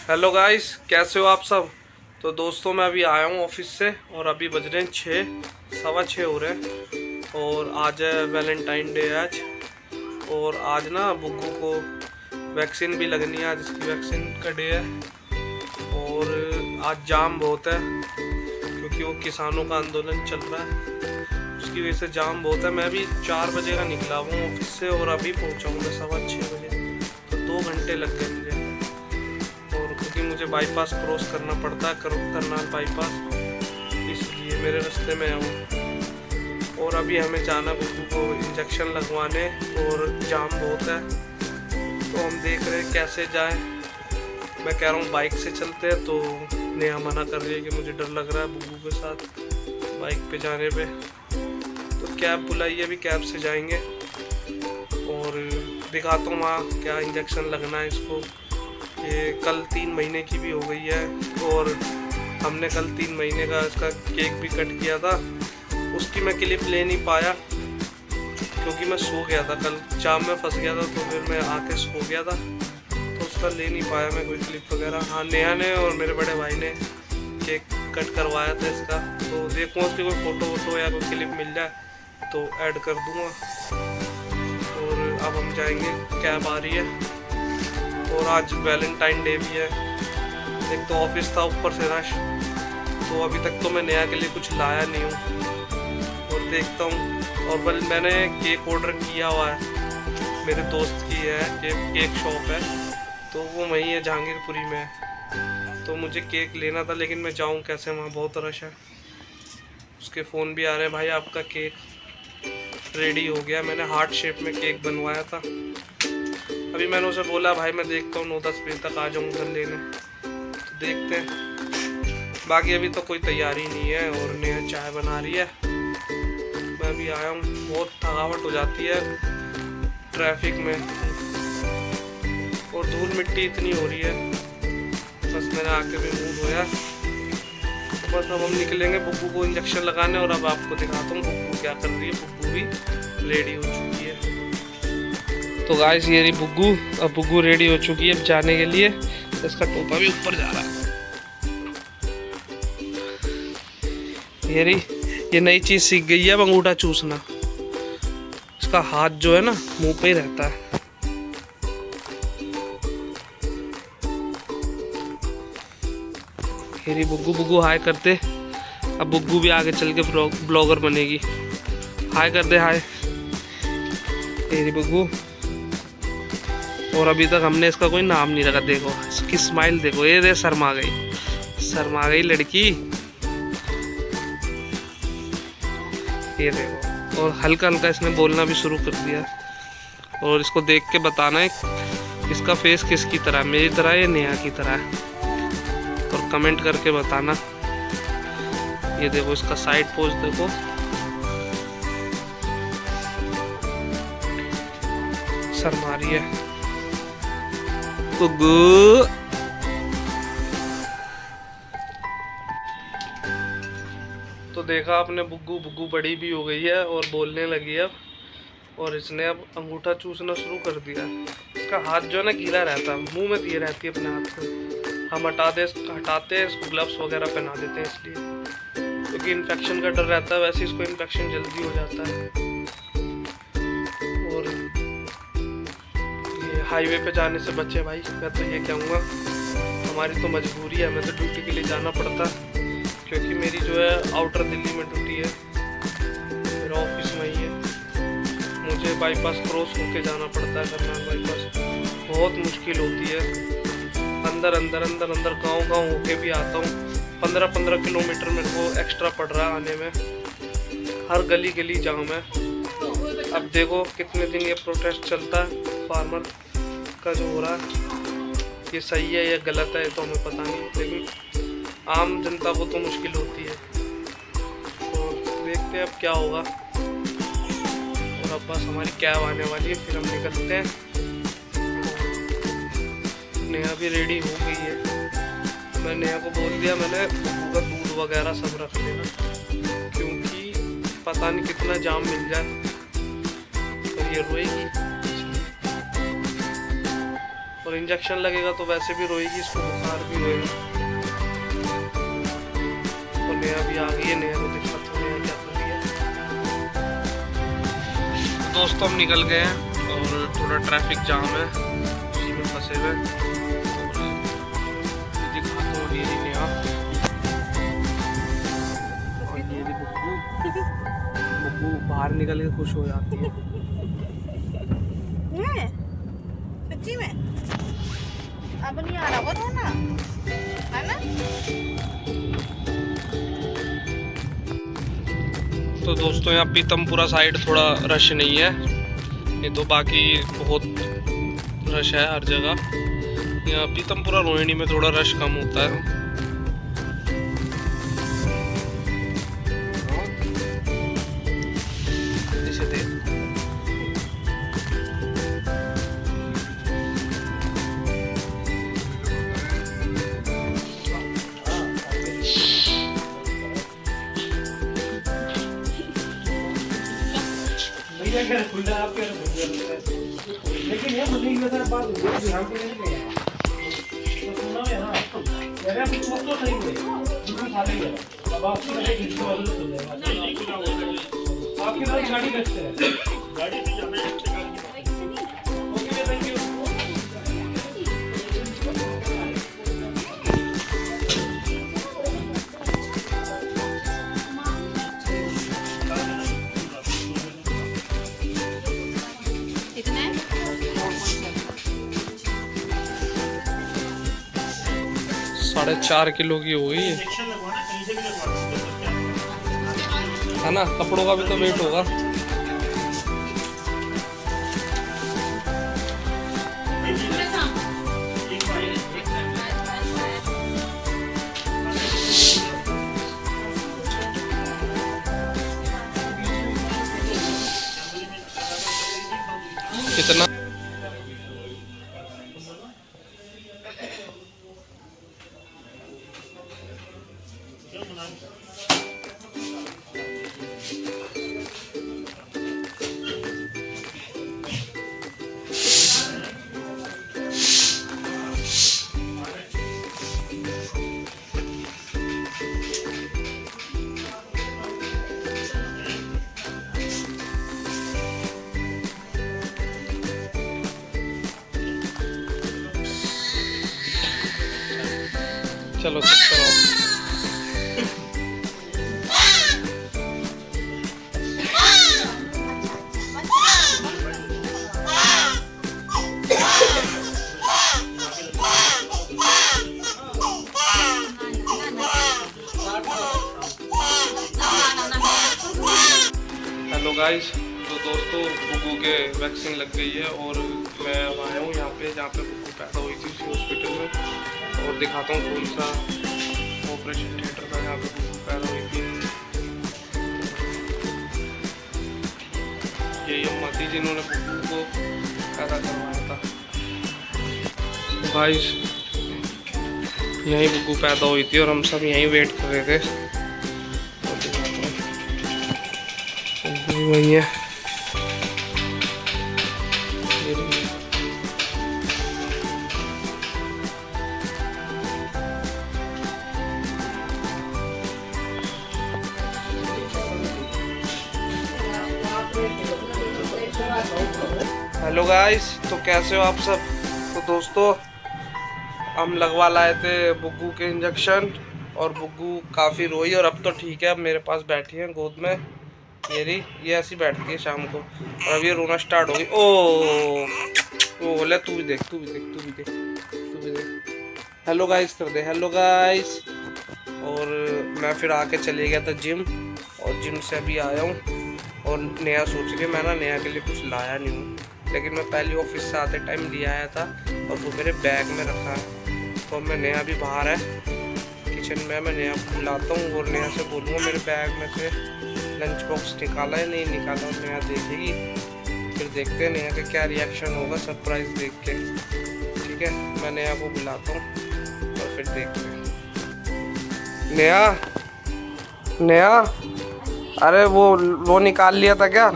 Hello guys, कैसे हो आप सब। तो दोस्तों मैं अभी आया हूँ ऑफिस से और अभी बज रहे हैं 6, 6:15 हो रहे हैं। और आज है वैलेंटाइन डे आज। और आज ना बुग्गू को वैक्सीन भी लगनी है, आज इसकी वैक्सीन का डे है। और आज जाम बहुत है क्योंकि वो किसानों का आंदोलन चल रहा है, उसकी वजह से जाम बहुत है। मैं भी 4 बजे का निकला हूँ ऑफिस से और अभी पहुँचा हूँ मैं 6:15 बजे, तो 2 घंटे लग गए मुझे। और क्योंकि मुझे बाईपास क्रॉस करना पड़ता है, करनाल बाईपास, इसलिए मेरे रास्ते में हूँ। और अभी हमें जाना बुग्गू को इंजेक्शन लगवाने और जाम बहुत है, तो हम देख रहे हैं कैसे जाएं। मैं कह रहा हूँ बाइक से चलते हैं, तो नेहा मना कर रही है कि मुझे डर लग रहा है बुग्गू के साथ बाइक पे जाने पे। तो कैब बुलाई है, अभी कैब से जाएंगे और दिखाता हूँ वहाँ क्या इंजेक्शन लगना है इसको। ये कल 3 महीने की भी हो गई है और हमने कल 3 महीने का इसका केक भी कट किया था। उसकी मैं क्लिप ले नहीं पाया क्योंकि मैं सो गया था, कल जाम में फंस गया था, तो फिर मैं आके सो गया था, तो उसका ले नहीं पाया मैं कोई क्लिप वगैरह। हाँ, नेहा ने और मेरे बड़े भाई ने केक कट करवाया था इसका, तो देखूँ उसकी कोई फ़ोटो वोटो या कोई क्लिप मिल जाए तो ऐड कर दूँगा। और अब हम जाएंगे, कैब आ रही है। और आज वैलेंटाइन डे भी है। एक तो ऑफिस था, ऊपर से रश, तो अभी तक तो मैं नया के लिए कुछ लाया नहीं हूँ। और देखता हूँ, और बल मैंने केक ऑर्डर किया हुआ है, मेरे दोस्त की है केक शॉप है, तो वो वहीं है, जहांगीरपुरी में है। तो मुझे केक लेना था, लेकिन मैं जाऊँ कैसे, वहाँ बहुत रश है। उसके फ़ोन भी आ रहे हैं, भाई आपका केक रेडी हो गया। मैंने हार्ट शेप में केक बनवाया था। अभी मैंने उसे बोला भाई मैं देखता हूँ 9-10 बजे तक आ जाऊँ घर लेने, तो देखते हैं। बाकी अभी तो कोई तैयारी नहीं है और नेहा चाय बना रही है। मैं अभी आया हूँ, बहुत थकावट हो जाती है ट्रैफिक में और धूल मिट्टी इतनी हो रही है। बस मैंने आके भी मुँह धोया, तो बस अब हम निकलेंगे बुग्गू को इंजेक्शन लगाने। और अब आपको दिखाता हूँ बुग्गू क्या कर रही है। बुग्गू भी रेडी हो चुकी है। तो गाइस ये रही बुग्गू, अब बुग्गू रेडी हो चुकी है अब जाने के लिए। इसका टोपा भी ऊपर जा रहा है। ये नई चीज सीख गई है, अब अंगूठा चूसना। इसका हाथ जो है ना मुंह पे ही रहता है। ये रही बुग्गू, बुग्गू हाय करते। अब बुग्गू भी आगे चल के ब्लॉगर बनेगी। हाय कर दे, हाय। ये रही बुग्गू। और अभी तक हमने इसका कोई नाम नहीं रखा। देखो इसकी स्माइल देखो, ये दे शर्मा गई लड़की। ये देखो, और हल्का हल्का इसने बोलना भी शुरू कर दिया। और इसको देख के बताना है इसका फेस किसकी तरह है, मेरी तरह या नेहा की तरह है, और कमेंट करके बताना। ये देखो इसका साइड पोज देखो, शर्मा रही है बुग्गू। तो देखा आपने, बुग्गू बड़ी भी हो गई है और बोलने लगी है अब। और इसने अब अंगूठा चूसना शुरू कर दिया। इसका हाथ जो है ना गीला रहता है, मुंह में दिए रहती है अपने हाथ को। हम हटाते हैं, इसको ग्लव्स वगैरह पहना देते हैं, इसलिए क्योंकि इन्फेक्शन का डर रहता है। वैसे इसको इन्फेक्शन जल्दी हो जाता है। और ये हाईवे पे जाने से बचे भाई, मैं तो ये कहूँगा। हमारी तो मजबूरी है, हमें तो ड्यूटी के लिए जाना पड़ता है, क्योंकि मेरी जो है आउटर दिल्ली में ड्यूटी है, मेरा ऑफिस वहीं है। मुझे बाईपास क्रॉस होके जाना पड़ता है, करनाल बाईपास। बहुत मुश्किल होती है, अंदर गांव होके भी आता हूँ। 15-15 किलोमीटर मेरे को एक्स्ट्रा पड़ रहा है आने में। हर गली गली जाम है। अब देखो कितने दिन ये प्रोटेस्ट चलता है फार्मर का जो हो रहा है, ये सही है या गलत है तो हमें पता नहीं, लेकिन आम जनता को तो मुश्किल होती है। तो देखते हैं अब क्या होगा। और अब बस हमारी कैब आने वाली है, फिर हम निकलते हैं। नेहा भी रेडी हो गई है। मैं नेहा को बोल दिया, मैंने पूरा दूध वगैरह सब रख लेना, क्योंकि पता नहीं कितना जाम मिल जाए और ये रोएगी। और इंजेक्शन लगेगा तो वैसे भी रोएगी, इसको बुखार भी होएगा। और नया भी आ गई है, नया को दिखाता हूँ नया क्या कर रही है। दोस्तों हम निकल गए हैं और थोड़ा ट्रैफिक जाम है, उसी में फंसे हुए। दिखाता हूँ ये नया, और ये बुग्गू बाहर निकल के खुश हो जाती है। सच्ची में अब नहीं आ रहा वो ना, है ना? तो दोस्तों यहाँ पीतमपुरा साइड थोड़ा रश नहीं है, ये तो बाकी बहुत रश है हर जगह। यहाँ पीतमपुरा रोहिणी में थोड़ा रश कम होता है। इसे देख, लेकिन ये मुझे ये बात हम के नहीं गया तो सुना है। हां मेरा कुछ मत तो नहीं हुए कुछ खा लेंगे। अब आपकी गाड़ी किसको वाले सुन लेगा, आपकी गाड़ी बेचते हैं, गाड़ी से जाना है। Okay thank you. कितने 4.5 किलो की होगी है ना। कपड़ों का भी तो वेट होगा। कितना चलो चेक करो। हेलो गाइस, तो दोस्तों बुग्गू के वैक्सीन लग गई है और मैं आया हूँ यहाँ पे जहाँ पे बुग्गू पैदा हुई थी, उसी हॉस्पिटल में। और दिखाता हूँ कौन सा ऑपरेशन थिएटर था जहाँ पे बुग्गू पैदा हुई थी। यही अम्मा थी जिन्होंने बुग्गू को पैदा करवाया था। गाइस यहीं बुग्गू पैदा हुई थी और हम सब यहीं वेट कर रहे थे। वही है, हेलो गाइस, तो कैसे हो आप सब। तो दोस्तों हम लगवा लाए थे बुग्गू के इंजेक्शन और बुग्गू काफ़ी रोई और अब तो ठीक है, अब मेरे पास बैठी है गोद में। ये ऐसी बैठती है शाम को और अब ये रोना स्टार्ट हो गई। ओ बोले तू भी देख, तू भी देख, तू भी देख, तू भी देख। हेलो गाइस कर दे, हेलो गाइस। और मैं फिर आके चले गया था जिम, और जिम से अभी आया हूँ और नया सोच के मैं ना नया के लिए कुछ लाया नहीं हूँ, लेकिन मैं पहले ऑफिस से आते टाइम लिया आया था और वो मेरे बैग में रखा है। तो मैं नया भी बाहर है किचन में, मैं नया बुलाता हूँ और नया से बोलूँगा मेरे बैग में से लंच बॉक्स निकाला है नहीं निकाला, और नया देखेगी, फिर देखते हैं नया का क्या रिएक्शन होगा सरप्राइज देख के। ठीक है, मैं नया को बुलाता हूँ और फिर देखते हैं। नया अरे वो निकाल लिया था क्या,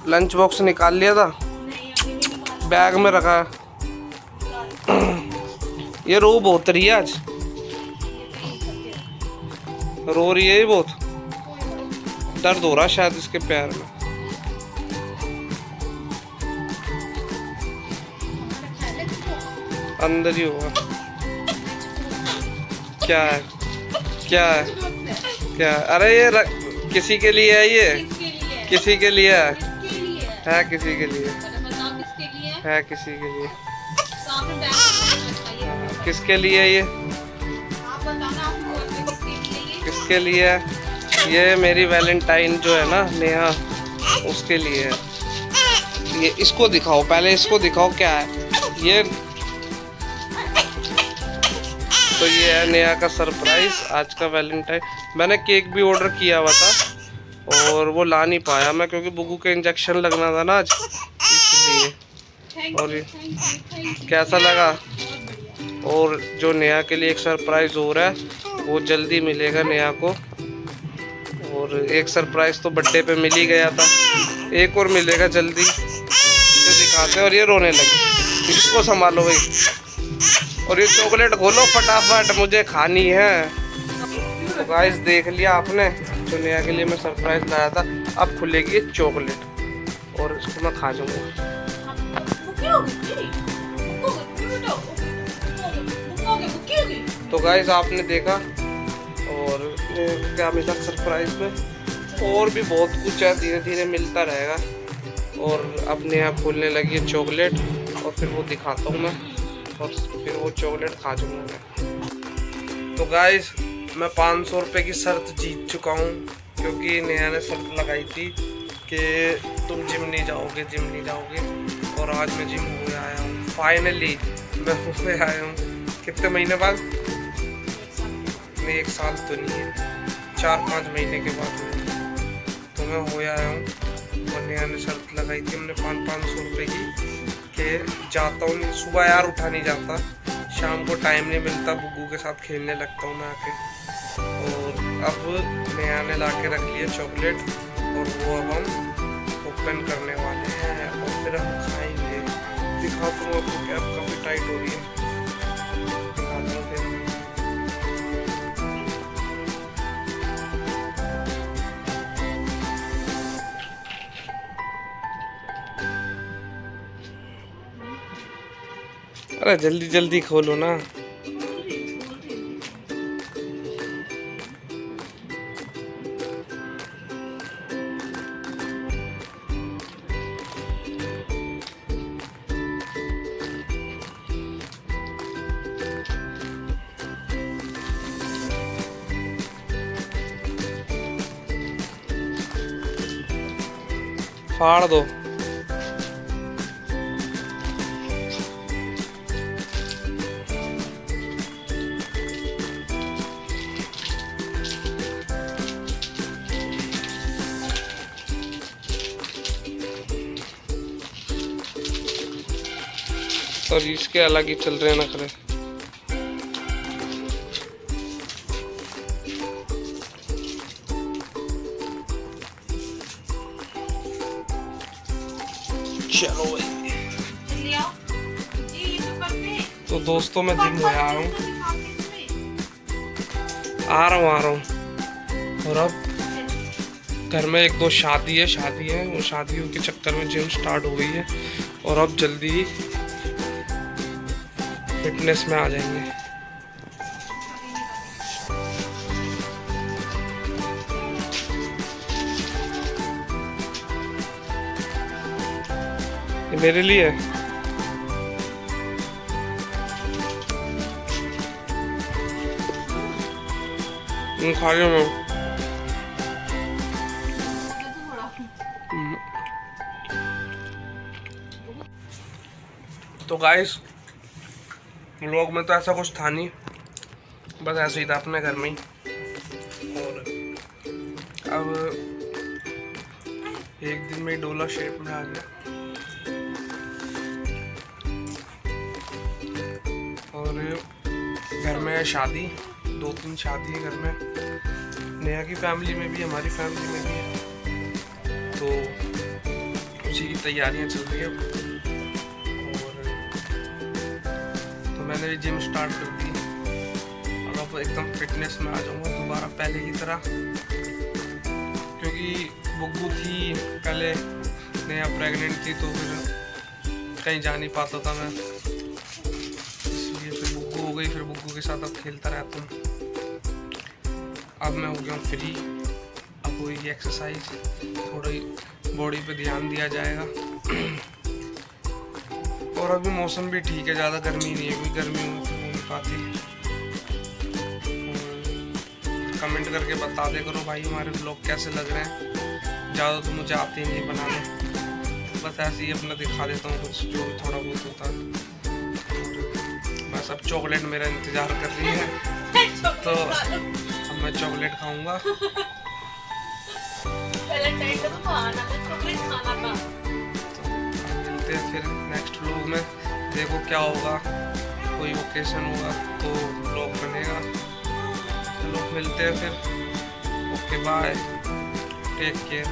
लंच बॉक्स निकाल लिया था, बैग में रखा है। ये रो बहुत रही है आज, रो रही है ये बहुत, दर्द हो रहा है शायद इसके पैर में। अंदर ही होगा। क्या है क्या है क्या है? अरे ये किसी के लिए है, ये किसी के लिए है, किसी के लिए है, किसी के लिए। किसके लिए है ये, किसके लिए है? ये मेरी वैलेंटाइन जो है ना नेहा, उसके लिए है ये। इसको दिखाओ पहले, इसको दिखाओ क्या है ये। तो ये है नेहा का सरप्राइज आज का वैलेंटाइन। मैंने केक भी ऑर्डर किया हुआ था और वो ला नहीं पाया मैं, क्योंकि बुगू के इंजेक्शन लगना था ना आज, इसलिए। और ये कैसा लगा? और जो नेहा के लिए एक सरप्राइज हो रहा है वो जल्दी मिलेगा नेहा को। और एक सरप्राइज तो बर्थडे पे मिल ही गया था, एक और मिलेगा जल्दी, इसे दिखाते हैं। और ये रोने लगी, इसको संभालो भाई। और ये चॉकलेट खोलो फटाफट, मुझे खानी है। तो गाइस देख लिया आपने जो नेहा के लिए मैं सरप्राइज लाया था। अब खुलेगी चॉकलेट और इसको मैं खा जाऊंगा। तो गाइस आपने देखा, और क्या मिला सरप्राइज में, और भी बहुत कुछ है, धीरे धीरे मिलता रहेगा। और अब नेहा खोलने लगी है चॉकलेट, और फिर वो दिखाता हूँ मैं, और फिर वो चॉकलेट खा जाऊँगा मैं। तो गाइस मैं 500 रुपये की शर्त जीत चुका हूँ, क्योंकि नेहा ने शर्त लगाई थी कि तुम जिम नहीं जाओगे, जिम नहीं जाओगे। और आज मैं जिम हो आया हूँ, फाइनली मैं हो आया हूँ। कितने महीने बाद? नहीं 1 साल तो नहीं है, 4-5 महीने के बाद तो मैं हो आया हूँ। और नेहा ने शर्त लगाई थी हमने 500 रुपये की कि जाता हूँ। सुबह यार उठा नहीं जाता, शाम को टाइम नहीं मिलता, बुग्गू के साथ खेलने लगता हूँ मैं आके। और अब नेहा ने ला के रख लिया चॉकलेट, और वो अब हम ओपन करने वाले हैं और फिर हम खाएंगे। दिखाता हूँ आपको, कैप काफ़ी टाइट हो रही है, दिखाता हूँ फिर। अरे जल्दी जल्दी खोलो ना। फाड़ दो। और इसके अलग ही चल रहे हैं नखरे। चलो भाई, तो दोस्तों मैं जिम में आ रहा हूँ, आ रहा हूँ। और अब घर में 1-2 शादी है, वो शादियों के चक्कर में जिम स्टार्ट हो गई है। और अब जल्दी ही फिटनेस में आ जाएंगे। ये मेरे लिए है। खा लिया मैं। तो गाइस व्लॉग में तो ऐसा कुछ था नहीं, बस ऐसे ही था अपने घर में ही। और अब एक दिन में डोला शेप में आ गया। और घर में है शादी, 2-3 शादी है घर में, नेहा की फैमिली में भी, हमारी फैमिली में भी है। तो उसी की तैयारियां चल रही है। मैंने भी जिम स्टार्ट कर दी। अब एकदम फिटनेस में आ जाऊँगा दोबारा पहले की तरह, क्योंकि बुग्गू थी पहले नया प्रेग्नेंट थी तो फिर कहीं जा नहीं पाता था मैं, इसलिए फिर बुग्गू हो गई। फिर बुग्गू के साथ अब खेलता रहता हूँ। अब मैं हो गया हूँ फ्री, अब होगी एक्सरसाइज, थोड़ी बॉडी पे ध्यान दिया जाएगा। और अभी मौसम भी ठीक है, ज़्यादा गर्मी नहीं है, कोई गर्मी हो नहीं पाती। कमेंट करके बता दे करो भाई हमारे ब्लॉग कैसे लग रहे हैं। ज़्यादा तो मुझे आते ही नहीं बनाने, बस ऐसे ही अपना दिखा देता हूँ कुछ जो थोड़ा बहुत होता है। बस अब चॉकलेट मेरा इंतज़ार कर रही है, तो अब मैं चॉकलेट खाऊंगा। मिलते हैं फिर नेक्स्ट व्लॉग में, देखो क्या होगा, कोई ओकेशन होगा तो व्लॉग बनेगा। चलो मिलते हैं फिर, ओके बाय, टेक केयर।